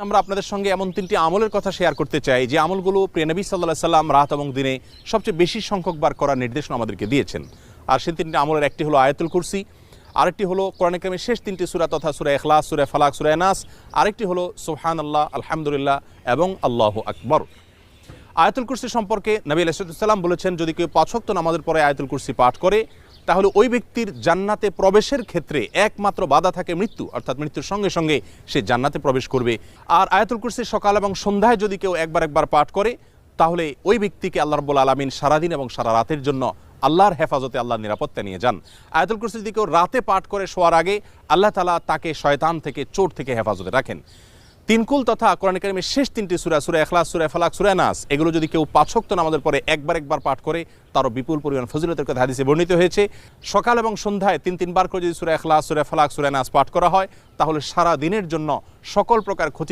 আমরা আপনাদের সঙ্গে এমন 3টি আমলের কথা শেয়ার করতে চাই যে আমলগুলো প্রিয় নবী সাল্লাল্লাহু আলাইহি সাল্লাম রাত এবং দিনে সবচেয়ে বেশি সংখ্যক বার করার নির্দেশনা আমাদেরকে দিয়েছেন। আর সেই 3টি আমলের একটি হলো আয়াতুল কুরসি, আরেকটি হলো কোরআনে কারিমের শেষ 3টি সূরা তথা সূরা ইখলাস, সূরা ফালাক, সূরা নাস, আরেকটি হলো সুবহানাল্লাহ, আলহামদুলিল্লাহ এবং আল্লাহু আকবার। আয়াতুল কুরসি সম্পর্কে নবী আলাইহিস সালাম বলেছেন, যদি কেউ 5 ওয়াক্ত নামাজের পরে আয়াতুল কুরসি পাঠ করে তাহলে ওই ব্যক্তির জান্নাতে প্রবেশের ক্ষেত্রে একমাত্র বাধা থাকে মৃত্যু, অর্থাৎ মৃত্যুর সঙ্গে সঙ্গে সে জান্নাতে প্রবেশ করবে। আর আয়াতুল কুরসি সকাল এবং সন্ধ্যায় যদি কেউ একবার পাঠ করে তাহলে ওই ব্যক্তিকে আল্লাহ রাব্বুল আলামিন সারাদিন এবং সারা রাতের জন্য আল্লাহর হেফাজতে, আল্লাহর নিরাপত্তা নিয়ে যান। আয়াতুল কুরসি যদি কেউ রাতে পাঠ করে শোয়ার আগে আল্লাহ তাআলা তাকে শয়তান থেকে, চোট থেকে হেফাজতে রাখেন। 3 কুল তথা কোরআন কারিমের শেষ 3টি সূরা, সূরা ইখলাস, সূরা ফালাক, সূরা নাস, এগুলো যদি কেউ 5 ওয়াক্ত নামাজের পরে একবার পাঠ করে তারও বিপুল পরিমাণ ফজিলতের কথা হাদিসে বর্ণিত হয়েছে। সকাল এবং সন্ধ্যায় 3 বার করে যদি সূরা ইখলাস, সূরা ফালাক, সূরা নাস পাঠ করা হয় তাহলে সারা দিনের জন্য সকল প্রকার ক্ষতি